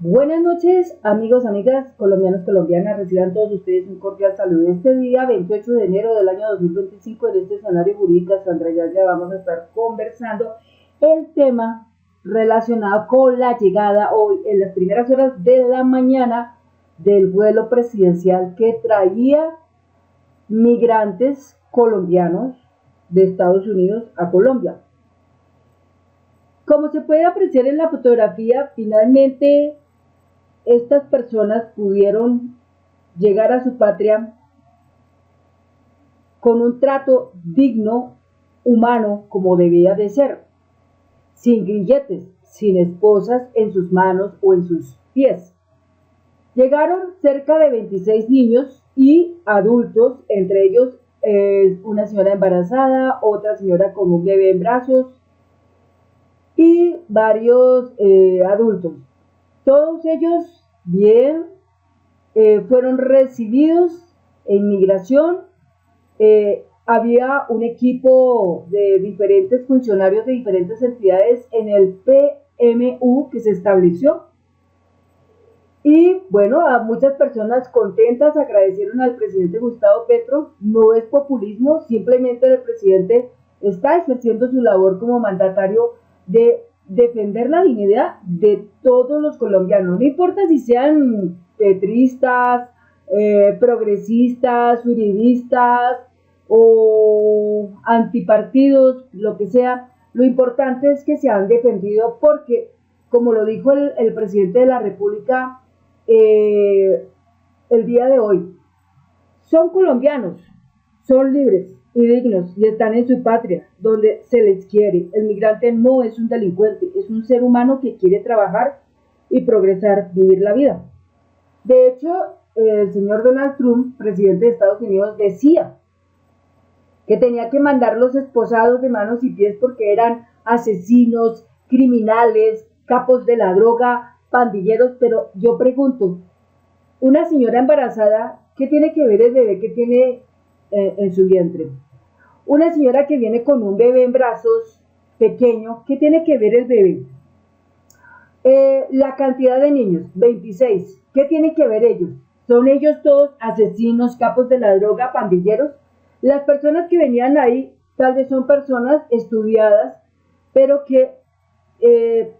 Buenas noches, amigos, amigas, colombianos, colombianas. Reciban todos ustedes un cordial saludo. Este día, 28 de enero del año 2025, en este escenario jurídico, Sandra ya vamos a estar conversando el tema relacionado con la llegada hoy, en las primeras horas de la mañana, del vuelo presidencial que traía migrantes colombianos de Estados Unidos a Colombia. Como se puede apreciar en la fotografía, finalmente estas personas pudieron llegar a su patria con un trato digno, humano, como debía de ser, sin grilletes, sin esposas en sus manos o en sus pies. Llegaron cerca de 26 niños y adultos, entre ellos una señora embarazada, otra señora con un bebé en brazos y varios adultos. Todos ellos bien, fueron recibidos en migración. Había un equipo de diferentes funcionarios de diferentes entidades en el PMU que se estableció. Y bueno, a muchas personas contentas agradecieron al presidente Gustavo Petro. No es populismo, simplemente el presidente está ejerciendo su labor como mandatario de defender la dignidad de todos los colombianos, no importa si sean petristas, progresistas, uribistas o antipartidos, lo que sea. Lo importante es que se han defendido porque, como lo dijo el presidente de la República el día de hoy, son colombianos, son libres y dignos y están en su patria, donde se les quiere. El migrante no es un delincuente, es un ser humano que quiere trabajar y progresar, vivir la vida. De hecho, el señor Donald Trump, presidente de Estados Unidos, decía que tenía que mandarlos esposados de manos y pies porque eran asesinos, criminales, capos de la droga, pandilleros. Pero yo pregunto, una señora embarazada, ¿qué tiene que ver el bebé que tiene en su vientre? Una señora que viene con un bebé en brazos pequeño, ¿qué tiene que ver el bebé? La cantidad de niños, 26, ¿qué tienen que ver ellos? ¿Son ellos todos asesinos, capos de la droga, pandilleros? Las personas que venían ahí tal vez son personas estudiadas, pero que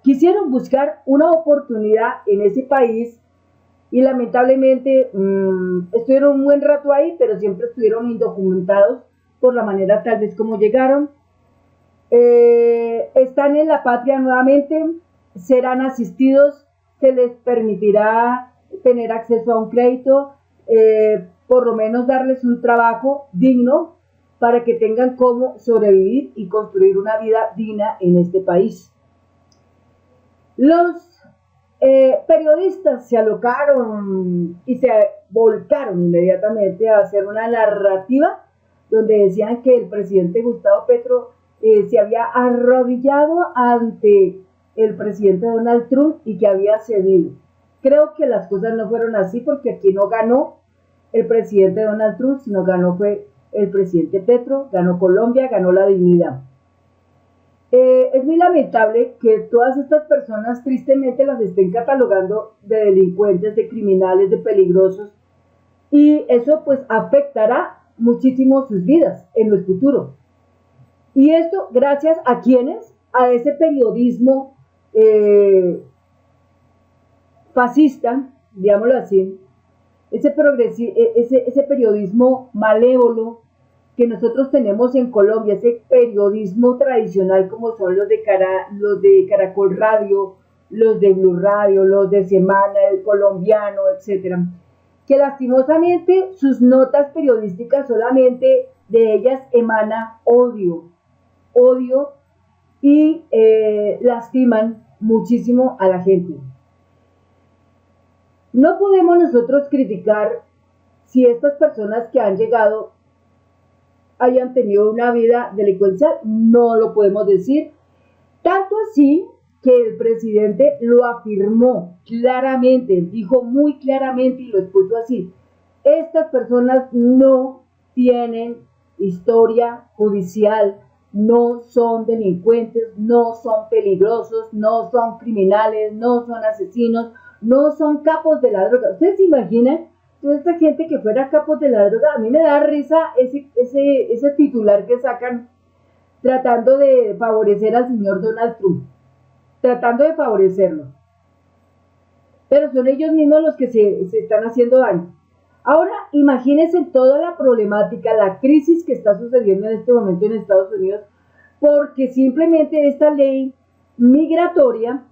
quisieron buscar una oportunidad en ese país y lamentablemente estuvieron un buen rato ahí, pero siempre estuvieron indocumentados por la manera tal vez como llegaron. Están en la patria nuevamente, serán asistidos, se les permitirá tener acceso a un crédito, por lo menos darles un trabajo digno para que tengan cómo sobrevivir y construir una vida digna en este país. Los periodistas se alocaron y se volcaron inmediatamente a hacer una narrativa donde decían que el presidente Gustavo Petro se había arrodillado ante el presidente Donald Trump y que había cedido. Creo que las cosas no fueron así, porque aquí no ganó el presidente Donald Trump, sino ganó fue el presidente Petro, ganó Colombia, ganó la dignidad. Es muy lamentable que todas estas personas tristemente las estén catalogando de delincuentes, de criminales, de peligrosos, y eso pues afectará muchísimo sus vidas en el futuro. Y esto gracias a quienes, a ese periodismo fascista, digámoslo así, ese periodismo malévolo que nosotros tenemos en Colombia, ese periodismo tradicional como son los de Caracol Radio, los de Blue Radio, los de Semana, el Colombiano, etcétera, que lastimosamente sus notas periodísticas solamente de ellas emana odio y lastiman muchísimo a la gente. No podemos nosotros criticar si estas personas que han llegado hayan tenido una vida delincuencial, no lo podemos decir, tanto así que el presidente lo afirmó claramente, dijo muy claramente y lo expuso así: estas personas no tienen historia judicial, no son delincuentes, no son peligrosos, no son criminales, no son asesinos, no son capos de la droga. ¿Ustedes se imaginan toda esta gente que fuera capos de la droga? A mí me da risa ese titular que sacan tratando de favorecer al señor Donald Trump, tratando de favorecerlo. Pero son ellos mismos los que se están haciendo daño. Ahora, imagínense toda la problemática, la crisis que está sucediendo en este momento en Estados Unidos, porque simplemente esta ley migratoria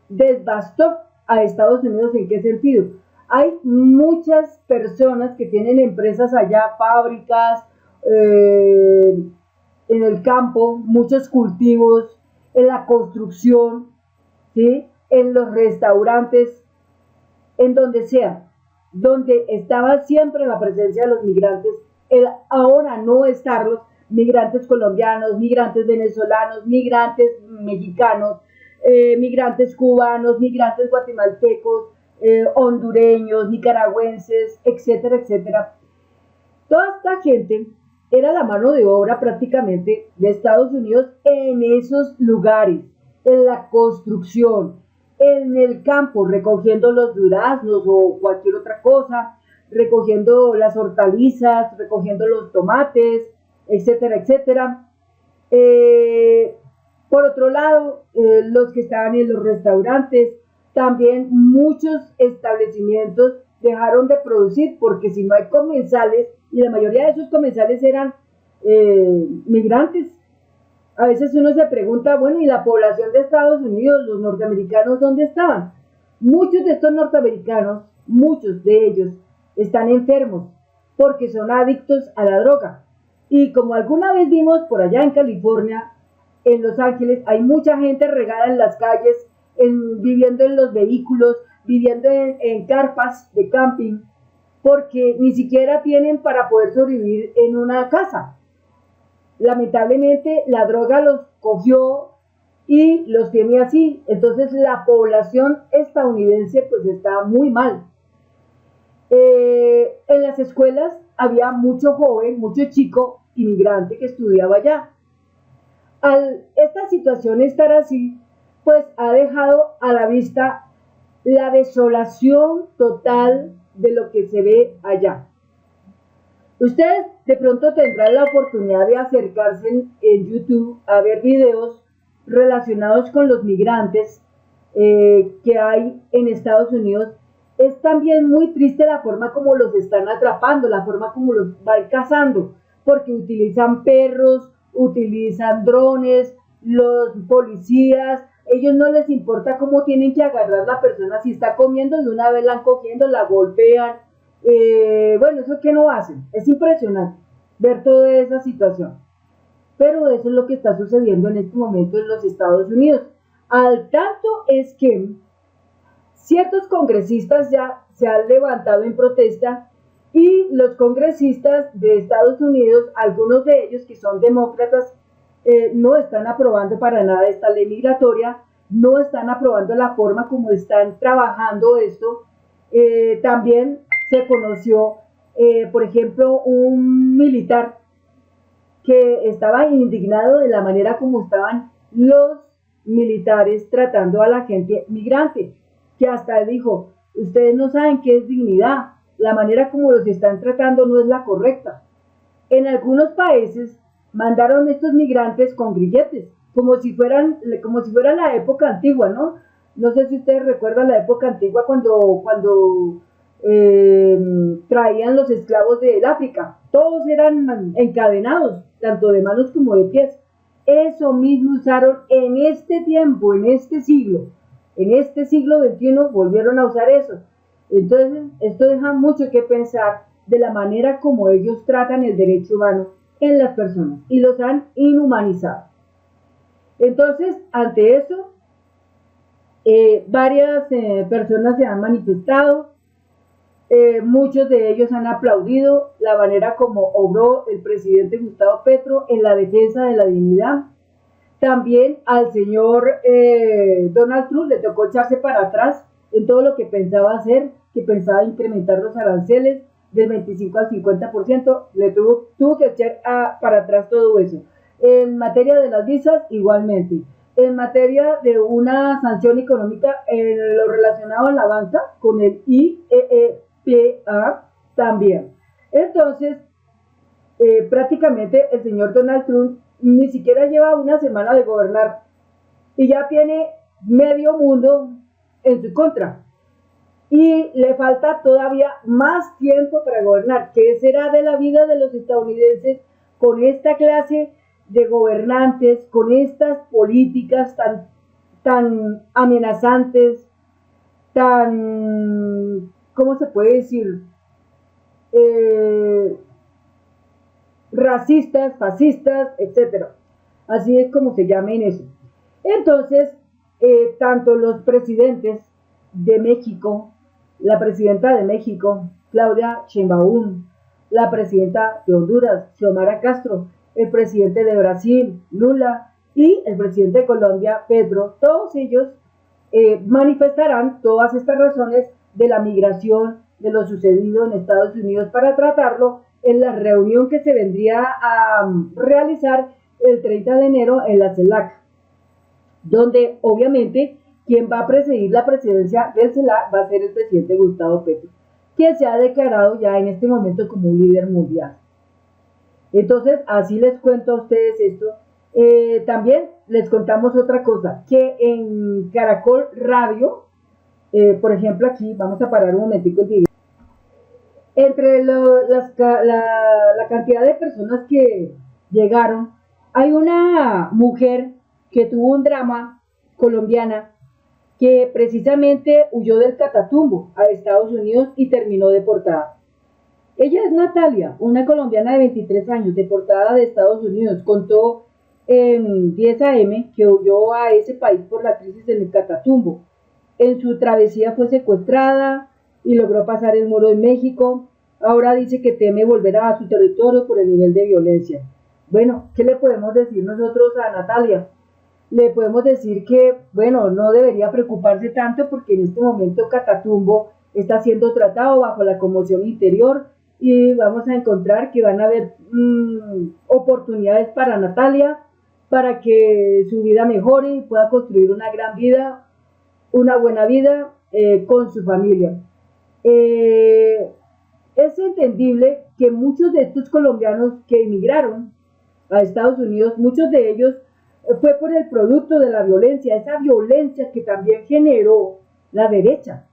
devastó a Estados Unidos. ¿En qué sentido? Hay muchas personas que tienen empresas allá, fábricas, en el campo, muchos cultivos, en la construcción, ¿sí? En los restaurantes, en donde sea, donde estaba siempre la presencia de los migrantes, ahora no estarlos, migrantes colombianos, migrantes venezolanos, migrantes mexicanos, migrantes cubanos, migrantes guatemaltecos, hondureños, nicaragüenses, etcétera, etcétera. Toda esta gente era la mano de obra prácticamente de Estados Unidos en esos lugares, en la construcción, en el campo, recogiendo los duraznos o cualquier otra cosa, recogiendo las hortalizas, recogiendo los tomates, etcétera, etcétera. Por otro lado, los que estaban en los restaurantes, también muchos establecimientos dejaron de producir porque si no hay comensales, y la mayoría de esos comensales eran migrantes. A veces uno se pregunta, bueno, ¿y la población de Estados Unidos, los norteamericanos, dónde estaban? Muchos de estos norteamericanos, muchos de ellos, están enfermos porque son adictos a la droga. Y como alguna vez vimos por allá en California, en Los Ángeles, hay mucha gente regada en las calles, viviendo en los vehículos, viviendo en carpas de camping, porque ni siquiera tienen para poder sobrevivir en una casa. Lamentablemente la droga los cogió y los tiene así. Entonces la población estadounidense pues está muy mal. En las escuelas había mucho joven, mucho chico inmigrante que estudiaba allá. Al esta situación estar así, pues ha dejado a la vista la desolación total de lo que se ve allá. Ustedes de pronto tendrán la oportunidad de acercarse en YouTube a ver videos relacionados con los migrantes que hay en Estados Unidos. Es también muy triste la forma como los están atrapando, la forma como los van cazando, porque utilizan perros, utilizan drones, los policías, ellos no les importa cómo tienen que agarrar a la persona, si está comiendo de una vez la han cogiendo, la golpean. Bueno, eso que no hacen, es impresionante ver toda esa situación, pero eso es lo que está sucediendo en este momento en los Estados Unidos. Al tanto es que ciertos congresistas ya se han levantado en protesta y los congresistas de Estados Unidos, algunos de ellos que son demócratas, no están aprobando para nada esta ley migratoria, no están aprobando la forma como están trabajando esto. También se conoció, por ejemplo, un militar que estaba indignado de la manera como estaban los militares tratando a la gente migrante, que hasta dijo, ustedes no saben qué es dignidad, la manera como los están tratando no es la correcta. En algunos países mandaron estos migrantes con grilletes, como si fuera la época antigua, ¿no? No sé si ustedes recuerdan la época antigua cuando traían los esclavos del África, todos eran encadenados, tanto de manos como de pies. Eso mismo usaron en este tiempo, en este siglo XXI, volvieron a usar eso. Entonces, esto deja mucho que pensar de la manera como ellos tratan el derecho humano en las personas y los han inhumanizado. Entonces, ante eso, varias personas se han manifestado. Muchos de ellos han aplaudido la manera como obró el presidente Gustavo Petro en la defensa de la dignidad. También al señor Donald Trump le tocó echarse para atrás en todo lo que pensaba hacer, que pensaba incrementar los aranceles del 25 al 50%, le tuvo que echar para atrás todo eso. En materia de las visas, igualmente. en materia de una sanción económica en lo relacionado a la banca con el IEEPA también. Entonces, prácticamente el señor Donald Trump ni siquiera lleva una semana de gobernar y ya tiene medio mundo en su contra. Y le falta todavía más tiempo para gobernar. ¿Qué será de la vida de los estadounidenses con esta clase de gobernantes, con estas políticas tan amenazantes, tan, ¿cómo se puede decir? Racistas, fascistas, etcétera? Así es como se llama en eso. Entonces, tanto los presidentes de México, la presidenta de México, Claudia Sheinbaum, la presidenta de Honduras, Xiomara Castro, el presidente de Brasil, Lula, y el presidente de Colombia, Pedro, todos ellos manifestarán todas estas razones de la migración, de lo sucedido en Estados Unidos para tratarlo en la reunión que se vendría a realizar el 30 de enero en la CELAC, donde obviamente quien va a presidir la presidencia del CELAC va a ser el presidente Gustavo Petro, quien se ha declarado ya en este momento como un líder mundial. Entonces, así les cuento a ustedes esto. También les contamos otra cosa, que en Caracol Radio, por ejemplo aquí, vamos a parar un momentico el video, entre la cantidad de personas que llegaron, hay una mujer que tuvo un drama colombiana que precisamente huyó del Catatumbo a Estados Unidos y terminó deportada. Ella es Natalia, una colombiana de 23 años, deportada de Estados Unidos. Contó en 10 AM que huyó a ese país por la crisis en el Catatumbo. En su travesía fue secuestrada y logró pasar el muro en México. Ahora dice que teme volver a su territorio por el nivel de violencia. Bueno, ¿qué le podemos decir nosotros a Natalia? Le podemos decir que, bueno, no debería preocuparse tanto porque en este momento Catatumbo está siendo tratado bajo la conmoción interior y vamos a encontrar que van a haber oportunidades para Natalia para que su vida mejore y pueda construir una gran vida, una buena vida con su familia. Es entendible que muchos de estos colombianos que emigraron a Estados Unidos, muchos de ellos fue por el producto de la violencia, esa violencia que también generó la derecha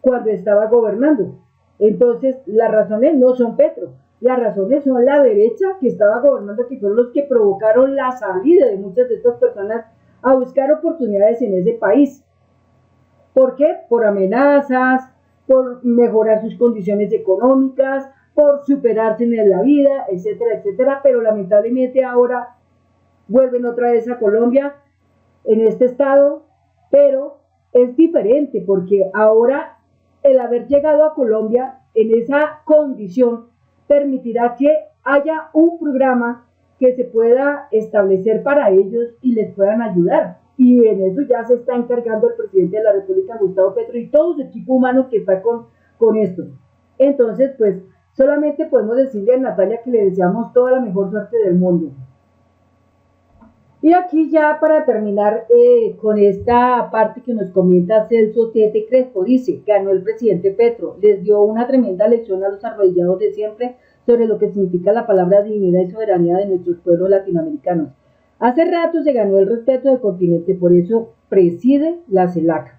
cuando estaba gobernando. Entonces, las razones no son Petro, las razones son la derecha que estaba gobernando, que fueron los que provocaron la salida de muchas de estas personas a buscar oportunidades en ese país. ¿Por qué? Por amenazas, por mejorar sus condiciones económicas, por superarse en la vida, etcétera, etcétera, pero lamentablemente ahora vuelven otra vez a Colombia, en este estado, pero es diferente porque ahora el haber llegado a Colombia en esa condición permitirá que haya un programa que se pueda establecer para ellos y les puedan ayudar. Y en eso ya se está encargando el presidente de la República, Gustavo Petro, y todo su equipo humano que está con esto. Entonces, pues, solamente podemos decirle a Natalia que le deseamos toda la mejor suerte del mundo. Y aquí ya para terminar con esta parte que nos comenta Celso Tete Crespo, dice, ganó el presidente Petro, les dio una tremenda lección a los arrodillados de siempre sobre lo que significa la palabra dignidad y soberanía de nuestros pueblos latinoamericanos. Hace rato se ganó el respeto del continente, por eso preside la CELAC.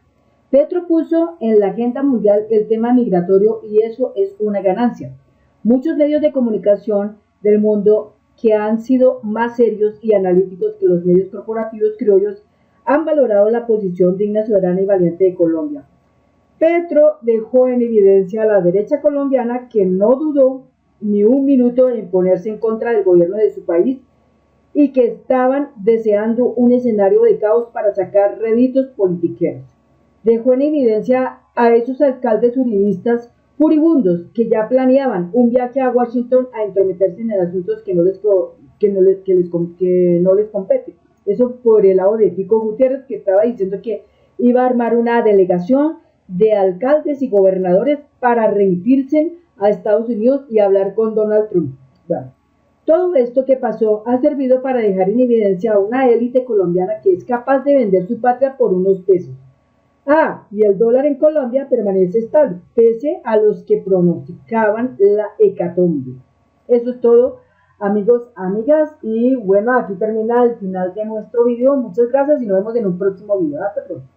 Petro puso en la agenda mundial el tema migratorio y eso es una ganancia. Muchos medios de comunicación del mundo que han sido más serios y analíticos que los medios corporativos criollos han valorado la posición digna, soberana y valiente de Colombia. Petro dejó en evidencia a la derecha colombiana que no dudó ni un minuto en ponerse en contra del gobierno de su país y que estaban deseando un escenario de caos para sacar réditos politiqueros. Dejó en evidencia a esos alcaldes uribistas furibundos que ya planeaban un viaje a Washington a entrometerse en asuntos que no les compete. Eso por el lado de Fico Gutiérrez, que estaba diciendo que iba a armar una delegación de alcaldes y gobernadores para remitirse a Estados Unidos y hablar con Donald Trump. Bueno, Todo esto que pasó ha servido para dejar en evidencia a una élite colombiana que es capaz de vender su patria por unos pesos. Ah, y el dólar en Colombia permanece estable, pese a los que pronosticaban la hecatombe. Eso es todo, amigos, amigas, y bueno, aquí termina el final de nuestro video. Muchas gracias y nos vemos en un próximo video. Hasta pronto.